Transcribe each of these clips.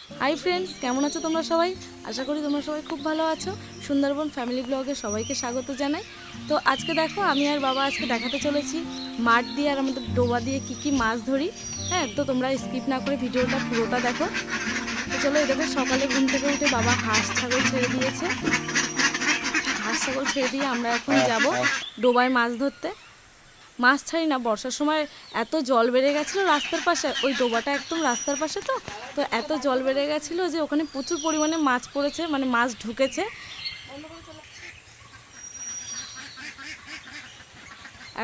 Hi friends, কেমন আছো তোমরা সবাই? আশা করি তোমরা সবাই খুব ভালো আছো। সুন্দরবন ফ্যামিলি ব্লগে সবাইকে স্বাগত জানাই। তো আজকে দেখো, আমি আর বাবা আজকে দেখাতে চলেছি মাঠ দিয়ে আর আমাদের ডোবা দিয়ে কি মাছ ধরি। হ্যাঁ, তো তোমরা স্কিপ না করে ভিডিওটা পুরোটা দেখো। তো চলো, এই দেখো সকালে ঘুম থেকে উঠে বাবা হাঁস ছাগল ছেড়ে দিয়েছে। হাঁস ছাগল ছেড়ে দিয়ে আমরা এখন যাব ডোবায় মাছ ধরতে। মাছ ছাড়ি না, বর্ষার সময় এত জল বেড়ে গেছিলো রাস্তার পাশে, ওই ডোবাটা একদম রাস্তার পাশে, তো তো এত জল বেড়ে গেছিলো যে ওখানে প্রচুর পরিমাণে মাছ পড়েছে, মানে মাছ ঢুকেছে।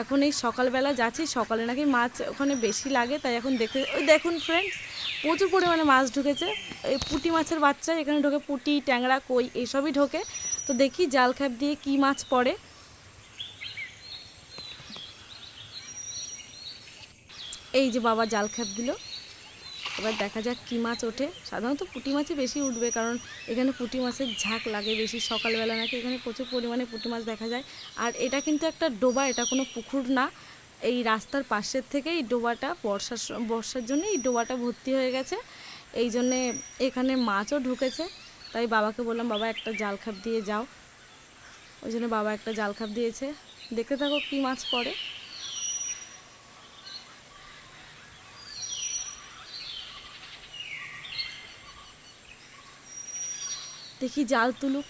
এখন এই সকালবেলা যাচ্ছি, সকালে নাকি মাছ ওখানে বেশি লাগে, তাই এখন দেখতে ওই দেখুন ফ্রেন্ডস, প্রচুর পরিমাণে মাছ ঢুকেছে। এই পুঁটি মাছের বাচ্চা এখানে ঢোকে, পুঁটি, ট্যাংরা, কই এইসবই ঢোকে। তো দেখি জাল খ্যাপ দিয়ে কি মাছ পড়ে। এই যে বাবা জাল খ্যাপ দিল, এবার দেখা যাক কী মাছ ওঠে। সাধারণত পুঁটি মাছই বেশি উঠবে, কারণ এখানে পুঁটি মাছের ঝাঁক লাগে বেশি। সকালবেলা নাকি এখানে প্রচুর পরিমাণে পুঁটি মাছ দেখা যায়। আর এটা কিন্তু একটা ডোবা, এটা কোনো পুকুর না। এই রাস্তার পাশের থেকে এই ডোবাটা বর্ষার জন্য এই ডোবাটা ভর্তি হয়ে গেছে, এই জন্যে এখানে মাছও ঢুকেছে। তাই বাবাকে বললাম, বাবা একটা জাল খাপ দিয়ে যাও। ওই জন্য বাবা একটা জাল খাপ দিয়েছে। দেখতে থাকো কী মাছ পড়ে। দেখি জাল তুলুক।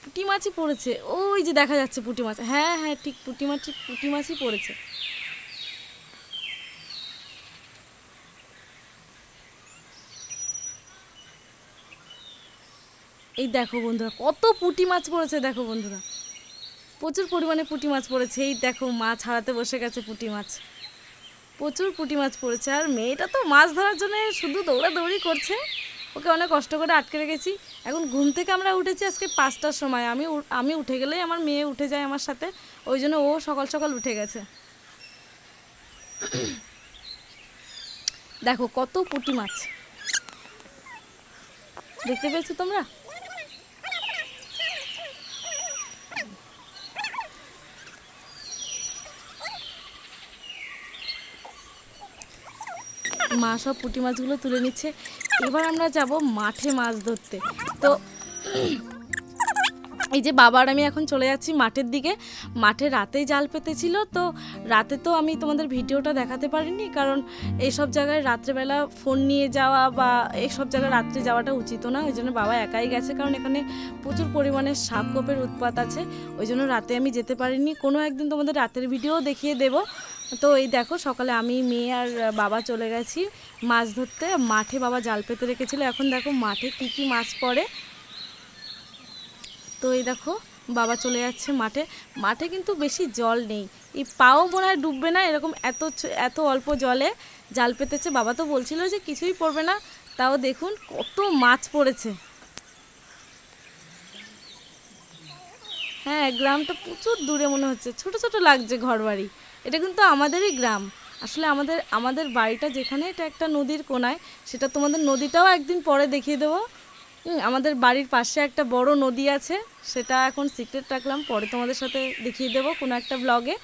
পুঁটি মাছই পড়েছে, ওই যে দেখা যাচ্ছে পুঁটি মাছ। হ্যাঁ হ্যাঁ, ঠিক পুঁটি মাছই পড়েছে। এই দেখো বন্ধুরা, কত পুঁটি মাছ পড়েছে দেখো বন্ধুরা, প্রচুর পরিমাণে পুঁটি মাছ পড়েছে। এই দেখো মাছ হারাতে বসে গেছে পুঁটি মাছ, প্রচুর পুঁটি মাছ পড়েছে। আর মেয়েটা তো মাছ ধরার জন্য শুধু দৌড়াদৌড়ি করছে, ওকে অনেক কষ্ট করে আটকে রেখেছি। এখন ঘুম থেকে আমরা উঠেছি আজকে 5টার সময়। আমি উঠে গেলেই আমার মেয়ে উঠে যায় আমার সাথে, ওই জন্য ও সকাল সকাল উঠে গেছে। দেখো কত পুঁটি মাছ, দেখতে পেয়েছো তোমরা? মা সব পুঁটি মাছগুলো তুলে নিচ্ছে। এবার আমরা যাব মাঠে মাছ ধরতে। তো এই যে বাবার আমি এখন চলে যাচ্ছি মাঠের দিকে। মাঠে রাতেই জাল পেতেছিল, তো রাতে তো আমি তোমাদের ভিডিওটা দেখাতে পারিনি, কারণ এইসব জায়গায় রাত্রেবেলা ফোন নিয়ে যাওয়া বা এইসব জায়গায় রাত্রে যাওয়াটা উচিত না। ওই জন্য বাবা একাই গেছে, কারণ এখানে প্রচুর পরিমাণে সাপ কোপের উৎপাত আছে। ওই জন্য রাতে আমি যেতে পারিনি। কোনো একদিন তোমাদের রাতের ভিডিও দেখিয়ে দেব। তো এই দেখো সকালে আমি, মেয়ে আর বাবা চলে গেছি মাছ ধরতে। মাঠে বাবা জাল পেতে রেখেছিল, এখন দেখো মাঠে কী মাছ পড়ে। তো এই দেখো বাবা চলে যাচ্ছে মাঠে। মাঠে কিন্তু বেশি জল নেই, এই পাও মনে হয় ডুববে না, এরকম এত এত অল্প জলে জাল পেতেছে। বাবা তো বলছিল যে কিছুই পড়বে না, তাও দেখুন কত মাছ পড়েছে। হ্যাঁ, গ্রামটা প্রচুর দূরে মনে হচ্ছে, ছোট ছোট লাগছে ঘরবাড়ি। এটা কিন্তু আমাদেরই গ্রাম। আসলে আমাদের আমাদের বাড়িটা যেখানে, এটা একটা নদীর কোনায়। সেটা তোমাদের নদীটাও একদিন পরে দেখিয়ে দেবো। আমাদের বাড়ির পাশে একটা বড় নদী আছে, সেটা এখন সিক্রেট রাখলাম, পরে তোমাদের সাথে দেখিয়ে দেবো কোনো একটা ব্লগে।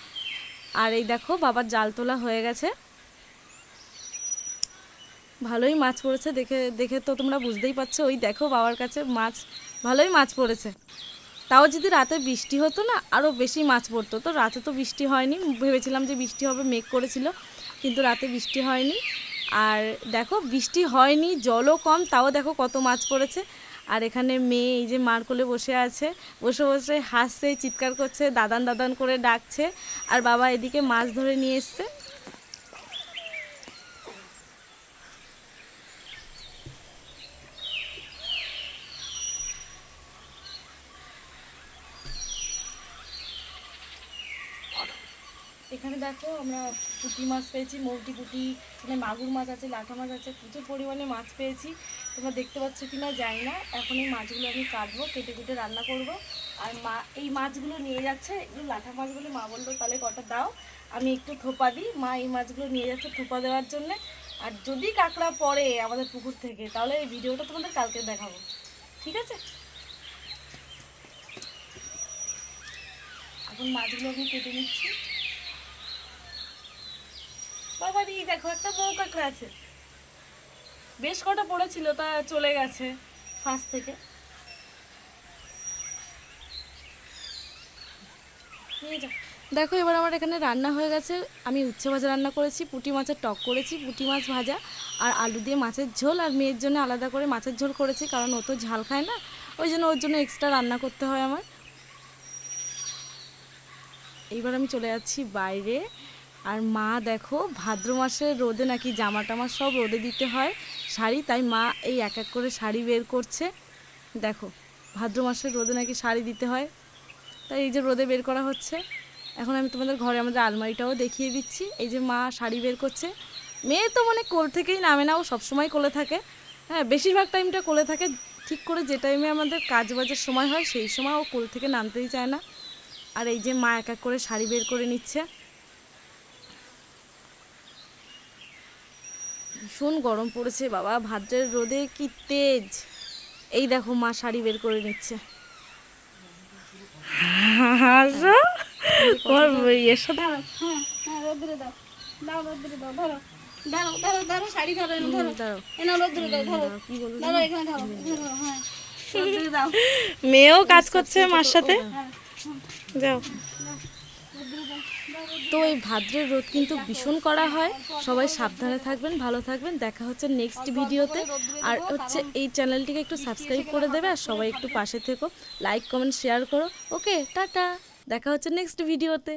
আর এই দেখো বাবার জাল তোলা হয়ে গেছে, ভালোই মাছ পড়েছে। দেখে দেখে তো তোমরা বুঝতেই পারছো। ওই দেখো বাবার কাছে মাছ, ভালোই মাছ পড়েছে। তাও যদি রাতে বৃষ্টি হতো না, আরও বেশি মাছ পড়তো। তো রাতে তো বৃষ্টি হয়নি, ভেবেছিলাম যে বৃষ্টি হবে, মেঘ করেছিল, কিন্তু রাতে বৃষ্টি হয়নি। আর দেখো বৃষ্টি হয়নি, জলও কম, তাও দেখো কত মাছ পড়েছে। আর এখানে মেয়ে এই যে মার কোলে বসে আছে, বসে বসে হাসছে, চিৎকার করছে, দাদান দাদান করে ডাকছে। আর বাবা এদিকে মাছ ধরে নিয়ে এসছে। এখানে দেখো আমরা পুঁটি মাছ পেয়েছি, মৌটি পুঁটি, এখানে মাগুর মাছ আছে, লাঠা মাছ আছে, প্রচুর পরিমাণে মাছ পেয়েছি। তোমরা দেখতে পাচ্ছ কি না জানি না। এখন এই মাছগুলো আমি কাটবো, কেটে কেটে রান্না করব। আর মা এই মাছগুলো নিয়ে যাচ্ছে, এগুলো লাঠা মাছগুলো। মা বললো তাহলে কটা দাও, আমি একটু থোপা দিই। মা এই মাছগুলো নিয়ে যাচ্ছে থোপা দেওয়ার জন্যে। আর যদি কাঁকড়া পড়ে আমাদের পুকুর থেকে, তাহলে এই ভিডিওটা তোমাদের কালকে দেখাবো, ঠিক আছে? এখন মাছগুলো আমি কেটে নিচ্ছি। বাবা রে, দেখো একটা বউ কাঁকড়া আছে। বেশ কটা পড়েছিল, তা চলে গেছে ফার্স্ট থেকে। দেখো এবার আমার এখানে রান্না হয়ে গেছে। আমি উচ্ছে ভাজা রান্না করেছি, পুঁটি মাছের টক করেছি, পুঁটি মাছ ভাজা আর আলু দিয়ে মাছের ঝোল, আর মেয়ের জন্য আলাদা করে মাছের ঝোল করেছি, কারণ ও তো ঝাল খায় না, ওই জন্য ওর জন্য এক্সট্রা রান্না করতে হয় আমার। এইবার আমি চলে যাচ্ছি বাইরে। আর মা দেখো ভাদ্র মাসের রোদে নাকি জামা টামা সব রোদে দিতে হয় শাড়ি, তাই মা এই এক এক করে শাড়ি বের করছে। দেখো ভাদ্র মাসের রোদে নাকি শাড়ি দিতে হয়, তাই এই যে রোদে বের করা হচ্ছে। এখন আমি তোমাদের ঘরে আমাদের আলমারিটাও দেখিয়ে দিচ্ছি। এই যে মা শাড়ি বের করছে। মেয়ে তো মানে কোল থেকেই নামে না, ও সবসময় কোলে থাকে। হ্যাঁ, বেশিরভাগ টাইমটা কোলে থাকে। ঠিক করে যে টাইমে আমাদের কাজ বাজের সময় হয় সেই সময় ও কোল থেকে নামতেই চায় না। আর এই যে মা এক এক করে শাড়ি বের করে নিচ্ছে। ভীষণ গরম পড়েছে বাবা, ভাদ্রের রোদে কি তেজ। এই দেখো মা শাড়ি বের করে নিচ্ছে। এর সাথে রোদ্রে দাও, দাও রোদ্রে দাও, ধরো ধরো ধরো ধরো শাড়ি ধরো, ধরো এনে রোদ্রে দাও, ধরো ধরো এখানে ধরো, ধরো হ্যাঁ রোদ্রে দাও। মেয়েও কাজ করছে মার সাথে, যাও। তো এই ভাদ্রের রোদ কিন্তু ভীষণ করা হয়। সবাই সাবধানে থাকবেন, ভালো থাকবেন। দেখা হচ্ছে নেক্সট ভিডিওতে। আর হচ্ছে এই চ্যানেলটিকে একটু সাবস্ক্রাইব করে দেবে, আর সবাই একটু পাশে থেকো, লাইক কমেন্ট শেয়ার করো। ওকে, টাটা, দেখা হচ্ছে নেক্সট ভিডিওতে।